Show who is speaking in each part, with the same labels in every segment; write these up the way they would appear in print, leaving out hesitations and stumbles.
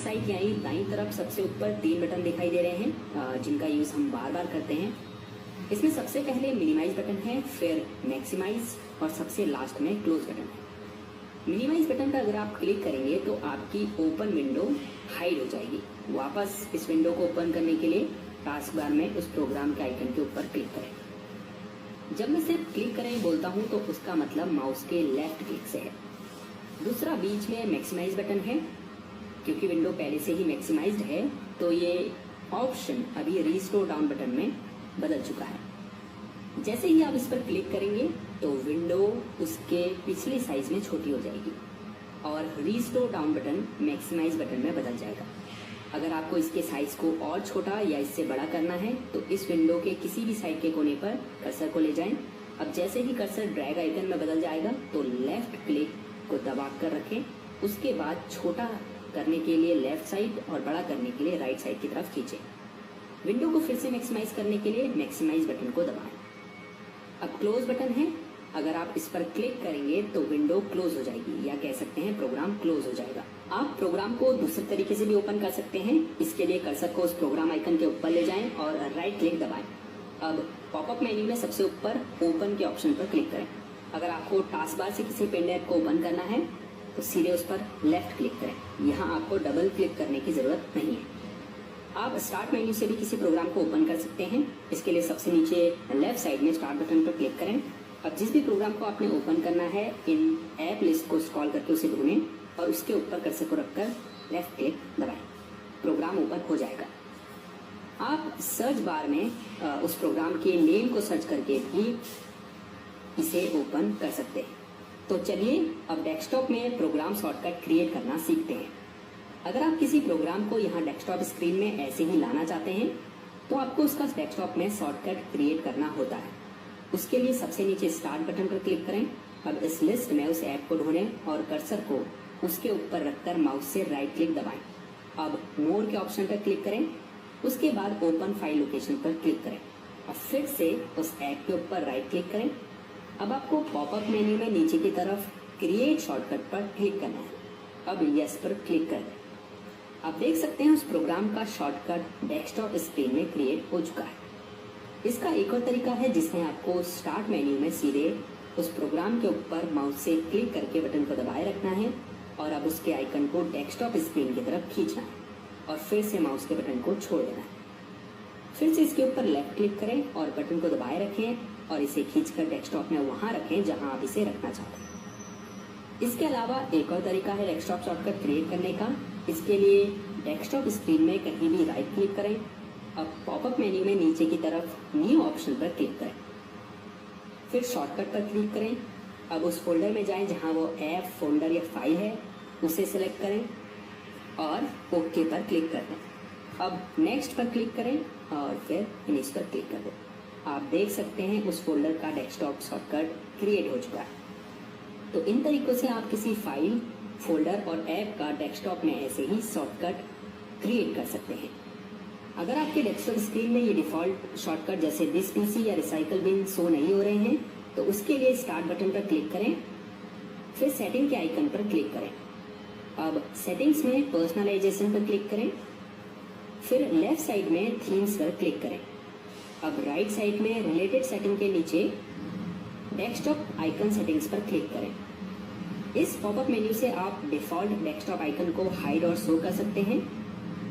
Speaker 1: Side यानी दाईं तरफ सबसे ऊपर 3 बटन दिखाई दे रहे हैं जिनका यूज हम बार बार करते हैं। इसमें सबसे पहले मिनिमाइज बटन है, फिर मैक्सिमाइज और सबसे लास्ट में क्लोज बटन है। मिनिमाइज बटन पर अगर आप क्लिक करेंगे तो आपकी ओपन विंडो हाइड हो जाएगी। वापस इस विंडो को ओपन करने के लिए टास्क बार में उस प्रोग्राम के आइकन के ऊपर क्लिक करें। जब मैं सिर्फ क्लिक करें बोलता हूं तो उसका मतलब माउस के लेफ्ट क्लिक से है। दूसरा बीच में मैक्सिमाइज बटन है। क्योंकि विंडो पहले से ही मैक्सिमाइज्ड है तो ये ऑप्शन अभी रिस्टोर डाउन बटन में बदल चुका है। जैसे ही आप इस पर क्लिक करेंगे तो विंडो उसके पिछले साइज में छोटी हो जाएगी और restore down button maximize button में बदल जाएगा। अगर आपको इसके साइज को और छोटा या इससे बड़ा करना है तो इस विंडो के किसी भी साइड के कोने पर कर्सर को ले जाएं। अब जैसे ही कर्सर ड्रैग आइकन में बदल जाएगा तो लेफ्ट क्लिक को दबा कर रखें। उसके बाद छोटा करने के लिए लेफ्ट साइड और बड़ा करने के लिए राइट साइड की तरफ खींचें। विंडो को फिर से मैक्सिमाइज करने के लिए मैक्सिमाइज बटन को दबाएं। अब क्लोज बटन है। अगर आप इस पर क्लिक करेंगे तो विंडो क्लोज हो जाएगी या कह सकते हैं प्रोग्राम क्लोज हो जाएगा। आप प्रोग्राम को दूसरे तरीके से भी ओपन कर सकते हैं। इसके लिए कर्सर को उस प्रोग्राम आइकन के ऊपर ले जाएं और राइट क्लिक दबाएं। अब पॉपअप मेन्यू में सबसे ऊपर ओपन के ऑप्शन पर क्लिक करें। अगर आपको टास्क बार से किसी पेन ऐप को ओपन करना है तो सीधे उस पर लेफ्ट क्लिक करें। यहाँ आपको डबल क्लिक करने की जरूरत नहीं है। आप स्टार्ट मेन्यू से भी किसी प्रोग्राम को ओपन कर सकते हैं। इसके लिए सबसे नीचे लेफ्ट साइड में स्टार्ट बटन पर क्लिक करें। अब जिस भी प्रोग्राम को आपने ओपन करना है इन ऐप लिस्ट को स्क्रॉल करके उसे ढूंढें और उसके ऊपर कर्सर को रखकर लेफ्ट क्लिक दबाएं। प्रोग्राम ओपन हो जाएगा। आप सर्च बार में उस प्रोग्राम के नेम को सर्च करके भी इसे ओपन कर सकते हैं। तो चलिए अब डेस्कटॉप में प्रोग्राम शॉर्टकट क्रिएट करना सीखते हैं। अगर आप किसी प्रोग्राम को यहाँ डेस्कटॉप स्क्रीन में ऐसे ही लाना चाहते हैं तो आपको उसका डेस्कटॉप में शॉर्टकट क्रिएट करना होता है। उसके लिए सबसे नीचे स्टार्ट बटन पर क्लिक करें। अब इस लिस्ट में उस ऐप को ढूंढें और कर्सर को उसके ऊपर रखकर माउस से राइट क्लिक दबाएं। अब मोर के ऑप्शन पर क्लिक करें। उसके बाद ओपन फाइल लोकेशन पर क्लिक करें और फिर से उस ऐप के ऊपर राइट क्लिक करें। अब आपको पॉपअप मेन्यू में नीचे की तरफ क्रिएट शॉर्टकट पर क्लिक करना है। अब यस पर क्लिक कर दें। आप देख सकते हैं उस प्रोग्राम का शॉर्टकट डेस्कटॉप स्क्रीन में क्रिएट हो चुका है। इसका एक और तरीका है जिसमें आपको स्टार्ट मेन्यू में सीधे उस प्रोग्राम के ऊपर माउस से क्लिक करके बटन को दबाए रखना है और अब उसके आइकन को डेस्कटॉप स्क्रीन की तरफ खींचना है और फिर से माउस के बटन को छोड़ देना है। फिर से इसके ऊपर लेफ्ट क्लिक करें और बटन को दबाए रखें और इसे खींचकर डेस्कटॉप में वहां रखें जहां आप इसे रखना चाहते हैं। इसके अलावा एक और तरीका है डेस्कटॉप शॉर्टकट क्रिएट करने का। इसके लिए डेस्कटॉप स्क्रीन में कहीं भी राइट क्लिक करें। अब पॉपअप मेन्यू में नीचे की तरफ न्यू ऑप्शन पर क्लिक करें। फिर शॉर्टकट पर क्लिक करें। अब उस फोल्डर में जाएं जहां वो ऐप, फोल्डर या फाइल है, उसे सिलेक्ट करें और ओके पर क्लिक कर दें। अब नेक्स्ट पर क्लिक करें और फिर फिनिश पर क्लिक कर दें। आप देख सकते हैं उस फोल्डर का डेस्कटॉप शॉर्टकट क्रिएट हो चुका है। तो इन तरीकों से आप किसी फाइल, फोल्डर और ऐप का डेस्कटॉप में ऐसे ही शॉर्टकट क्रिएट कर सकते हैं। अगर आपके डेस्कटॉप स्क्रीन में ये डिफॉल्ट शॉर्टकट जैसे दिस पीसी या रिसाइकल बिन शो नहीं हो रहे हैं तो उसके लिए स्टार्ट बटन पर क्लिक करें। फिर सेटिंग के आइकन पर क्लिक करें। अब सेटिंग्स में पर्सनलाइजेशन पर क्लिक करें। फिर लेफ्ट साइड में थीम्स पर क्लिक करें। अब राइट साइड में रिलेटेड सेटिंग के नीचे डेस्कटॉप आइकन सेटिंग्स पर क्लिक करें। इस पॉपअप मेन्यू से आप डिफॉल्ट डेस्कटॉप आइकन को हाइड और शो कर सकते हैं।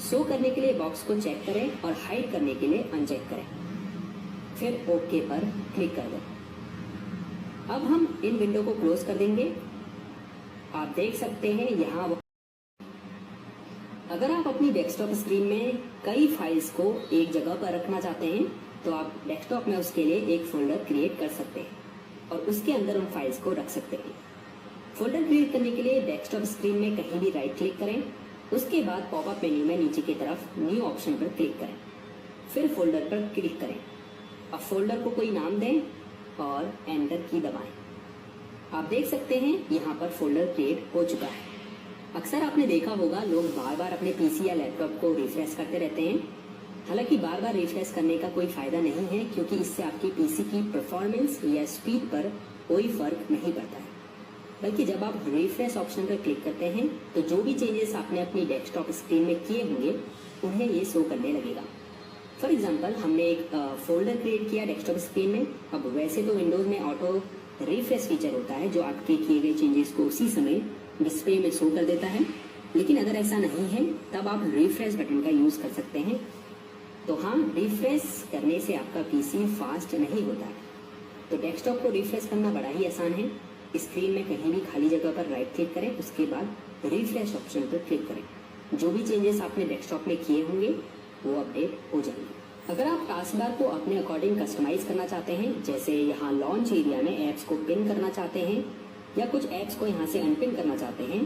Speaker 1: शो करने के लिए बॉक्स को चेक करें और हाइड करने के लिए अनचेक करें। फिर ओके पर क्लिक कर दें। अब हम इन विंडो को क्लोज कर देंगे। आप देख सकते हैं यहाँ अगर आप अपनी डेस्कटॉप स्क्रीन में कई फाइल्स को एक जगह पर रखना चाहते हैं तो आप डेस्कटॉप में उसके लिए एक फोल्डर क्रिएट कर सकते हैं और उसके अंदर उन फाइल्स को रख सकते हैं। फोल्डर क्रिएट करने के लिए डेस्कटॉप स्क्रीन में कहीं भी राइट क्लिक करें। उसके बाद पॉपअप मेन्यू में नीचे की तरफ न्यू ऑप्शन पर क्लिक करें। फिर फोल्डर पर क्लिक करें। अब फोल्डर को कोई नाम दें और एंटर की दबाएं। आप देख सकते हैं यहाँ पर फोल्डर क्रिएट हो चुका है। अक्सर आपने देखा होगा लोग बार बार अपने पीसी या लैपटॉप को रिफ्रेश करते रहते हैं। हालांकि बार बार रिफ्रेश करने का कोई फायदा नहीं है क्योंकि इससे आपकी पीसी की परफॉर्मेंस या स्पीड पर कोई फर्क नहीं पड़ता है। बल्कि जब आप रिफ्रेश ऑप्शन पर क्लिक करते हैं तो जो भी चेंजेस आपने अपनी डेस्कटॉप स्क्रीन में किए होंगे उन्हें ये शो करने लगेगा। फॉर एग्जांपल हमने एक फोल्डर क्रिएट किया डेस्कटॉप स्क्रीन में। अब वैसे तो विंडोज़ में ऑटो रिफ्रेश फीचर होता है जो आपके किए गए चेंजेस को उसी समय डिस्प्ले में शो कर देता है, लेकिन अगर ऐसा नहीं है तब आप रिफ्रेश बटन का यूज़ कर सकते हैं। तो हाँ, रिफ्रेश करने से आपका पीसी फास्ट नहीं होता है। तो डेस्कटॉप को रिफ्रेश करना बड़ा ही आसान है। स्क्रीन में कहीं भी खाली जगह पर राइट क्लिक करें, उसके बाद रिफ्रेश ऑप्शन पर क्लिक करें। जो भी चेंजेस आपने डेस्कटॉप में किए होंगे वो अपडेट हो जाएंगे। अगर आप टास्क बार को अपने अकॉर्डिंग कस्टमाइज करना चाहते हैं, जैसे यहाँ लॉन्च एरिया में ऐप्स को पिन करना चाहते हैं या कुछ ऐप्स को यहाँ से अनपिन करना चाहते हैं,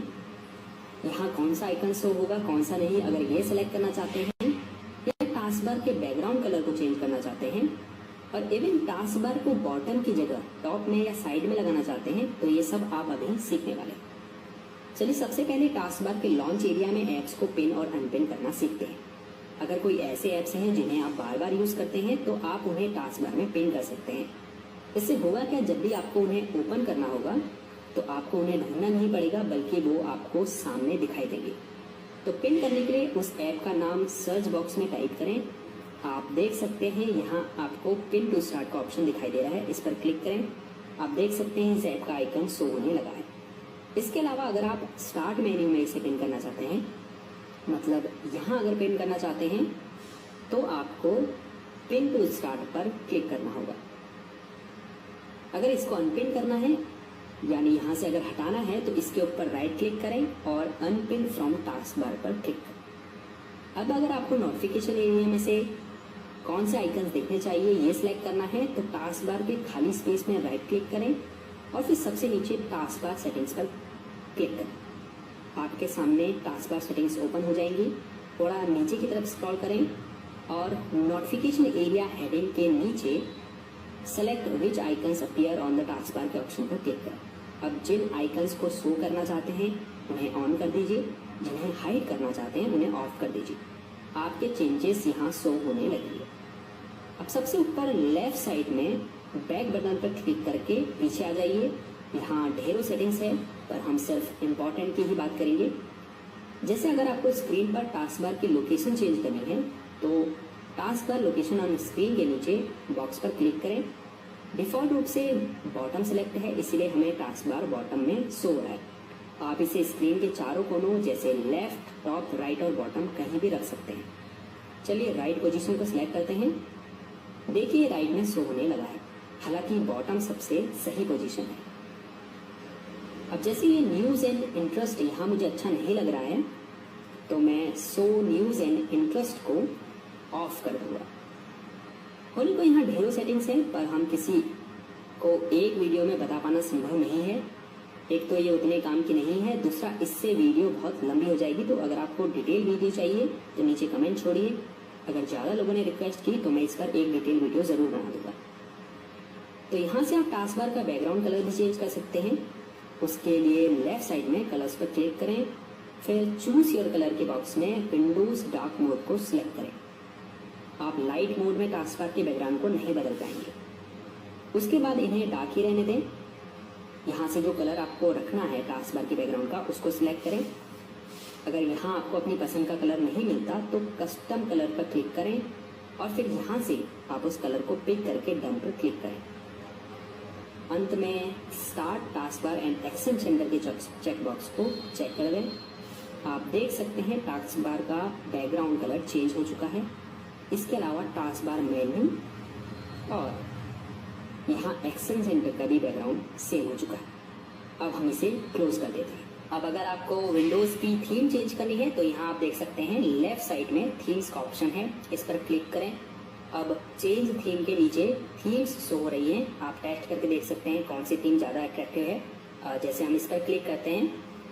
Speaker 1: यहाँ कौन सा आइकन शो होगा कौन सा नहीं, अगर ये सिलेक्ट करना चाहते हैं, या टास्क बार के बैकग्राउंड कलर को चेंज करना चाहते हैं, और इवन टास्क बार को बॉटम की जगह टॉप में या साइड में लगाना चाहते हैं, तो ये सब आप अभी सीखने वाले हैं। चलिए सबसे पहले टास्क बार के लॉन्च एरिया में ऐप्स को पिन और अनपिन करना सीखते हैं। अगर कोई ऐसे ऐप्स हैं जिन्हें आप बार बार यूज करते हैं तो आप उन्हें टास्क बार में पिन कर सकते हैं। इससे होगा क्या, जब भी आपको उन्हें ओपन करना होगा तो आपको उन्हें ढूंढना नहीं पड़ेगा, बल्कि वो आपको सामने दिखाई देंगे। तो पिन करने के लिए उस ऐप का नाम सर्च बॉक्स में टाइप करें। आप देख सकते हैं यहाँ आपको पिन टू स्टार्ट का ऑप्शन दिखाई दे रहा है, इस पर क्लिक करें। आप देख सकते हैं इस ऐप का आइकन शो होने लगा है। इसके अलावा अगर आप स्टार्ट मेन्यू में इसे पिन करना चाहते हैं, मतलब यहाँ अगर पिन करना चाहते हैं तो आपको पिन टू स्टार्ट पर क्लिक करना होगा। अगर इसको अनपिन करना है यानी यहाँ से अगर हटाना है तो इसके ऊपर राइट क्लिक करें और अनपिन फ्रॉम टास्क बार पर क्लिक करें। अब अगर आपको नोटिफिकेशन एरिया में से कौन से आइकन्स देखने चाहिए ये सिलेक्ट करना है तो टास्क बार के खाली स्पेस में राइट क्लिक करें और फिर सबसे नीचे टास्क बार सेटिंग्स पर क्लिक करें। आपके सामने टास्क बार सेटिंग्स ओपन हो जाएंगी। थोड़ा नीचे की तरफ स्क्रॉल करें और नोटिफिकेशन एरिया हेडिंग के नीचे select which icons appear on the task bar के ऑप्शन पर क्लिक करें। अब जिन आइकन्स को शो करना चाहते हैं उन्हें ऑन कर दीजिए, जिन्हें हाइड करना चाहते हैं उन्हें ऑफ कर दीजिए। आपके चेंजेस यहाँ शो होने लगेंगे। अब सबसे ऊपर लेफ्ट साइड में बैक बटन पर क्लिक करके पीछे आ जाइए। यहाँ ढेरों सेटिंग्स है पर हम सिर्फ इम्पोर्टेंट की ही बात करेंगे। जैसे अगर आपको स्क्रीन पर टास्क बार की लोकेशन चेंज करनी है तो task bar location on screen के नीचे बॉक्स पर क्लिक करें। डिफॉल्ट रूप से बॉटम सेलेक्ट है, इसीलिए हमें टास्क बार बॉटम में शो हो रहा है। आप इसे स्क्रीन के चारों कोनों जैसे लेफ्ट, टॉप, राइट और बॉटम कहीं भी रख सकते हैं। चलिए राइट पोजीशन को सिलेक्ट करते हैं। देखिए राइट में शो होने लगा है, हालांकि बॉटम सबसे सही पोजीशन है। अब जैसे ये न्यूज़ एंड इंटरेस्ट यहाँ मुझे अच्छा नहीं लग रहा है तो मैं शो न्यूज़ एंड इंटरेस्ट को ऑफ कर दूंगा। होने को यहाँ ढेरों सेटिंग्स हैं पर हम किसी को एक वीडियो में बता पाना संभव नहीं है। एक तो ये उतने काम की नहीं है, दूसरा इससे वीडियो बहुत लंबी हो जाएगी। तो अगर आपको डिटेल वीडियो चाहिए तो नीचे कमेंट छोड़िए। अगर ज़्यादा लोगों ने रिक्वेस्ट की तो मैं इस पर एक डिटेल वीडियो ज़रूर बना दूंगा। तो यहाँ से आप टास्क बार का बैकग्राउंड कलर भी चेंज कर सकते हैं। उसके लिए लेफ्ट साइड में कलर्स पर क्लिक करें, फिर चूज योर कलर के बॉक्स में विंडोज डार्क मोड को सिलेक्ट करें। आप लाइट मोड में टास्क बार के बैकग्राउंड को नहीं बदल पाएंगे। उसके बाद इन्हें डार्क ही रहने दें। यहाँ से जो कलर आपको रखना है टास्क बार के बैकग्राउंड का उसको सिलेक्ट करें। अगर यहाँ आपको अपनी पसंद का कलर नहीं मिलता तो कस्टम कलर पर क्लिक करें और फिर यहाँ से आप उस कलर को पिक करके डन पर क्लिक करें। अंत में start task bar and action centre के चेक बॉक्स को चेक कर लें। आप देख सकते हैं टास्क बार का बैकग्राउंड कलर चेंज हो चुका है। इसके अलावा टास्क बार मेन्यू और यहाँ एक्शन सेंटर का भी बैकग्राउंड सेम हो चुका है। अब हम इसे क्लोज कर देते हैं। अब अगर आपको विंडोज़ की थीम चेंज करनी है तो यहाँ आप देख सकते हैं लेफ्ट साइड में थीम्स का ऑप्शन है, इस पर क्लिक करें। अब चेंज थीम के नीचे थीम्स शो हो रही हैं। आप टेस्ट करके देख सकते हैं कौन सी थीम ज़्यादा अट्रैक्टिव है। जैसे हम इस पर क्लिक करते हैं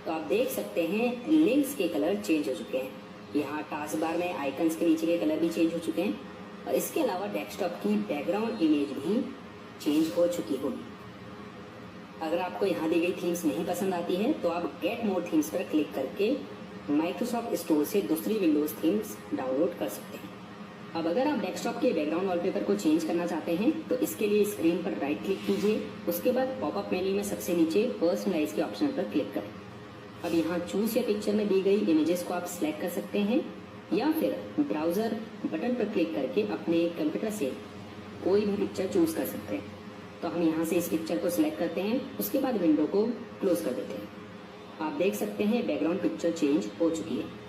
Speaker 1: तो आप देख सकते हैं लिंक्स के कलर चेंज हो चुके हैं। यहाँ टास्क बार में आइकन्स के नीचे के कलर भी चेंज हो चुके हैं और इसके अलावा डेस्कटॉप की बैकग्राउंड इमेज भी चेंज हो चुकी होगी। अगर आपको यहाँ दी गई थीम्स नहीं पसंद आती है तो आप गेट मोर थीम्स पर क्लिक करके माइक्रोसॉफ्ट स्टोर से दूसरी विंडोज़ थीम्स डाउनलोड कर सकते हैं। अब अगर आप डेस्कटॉप के बैकग्राउंड वॉलपेपर को चेंज करना चाहते हैं तो इसके लिए स्क्रीन पर राइट क्लिक कीजिए, उसके बाद पॉपअप मेन्यू में सबसे नीचे पर्सनलाइज के ऑप्शन पर क्लिक करें। अब यहाँ चूज या पिक्चर में दी गई इमेजेस को आप सिलेक्ट कर सकते हैं या फिर ब्राउजर बटन पर क्लिक करके अपने कंप्यूटर से कोई भी पिक्चर चूज कर सकते हैं। तो हम यहाँ से इस पिक्चर को सिलेक्ट करते हैं, उसके बाद विंडो को क्लोज कर देते हैं। आप देख सकते हैं बैकग्राउंड पिक्चर चेंज हो चुकी है।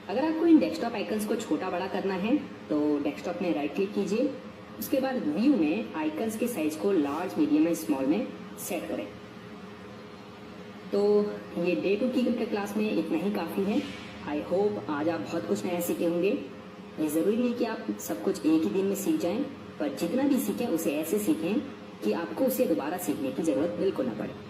Speaker 1: अगर आपको इन डेस्कटॉप आइकन्स को छोटा बड़ा करना है तो डेस्कटॉप में राइट क्लिक कीजिए, उसके बाद व्यू में आइकन्स के साइज को लार्ज, मीडियम या स्मॉल में सेट करें। तो ये डे 2 की कंप्यूटर क्लास में इतना ही काफ़ी है। आई होप आज आप बहुत कुछ नया सीखे होंगे। ये ज़रूरी नहीं कि आप सब कुछ एक ही दिन में सीख जाएं, पर जितना भी सीखें उसे ऐसे सीखें कि आपको उसे दोबारा सीखने की ज़रूरत बिल्कुल ना पड़े।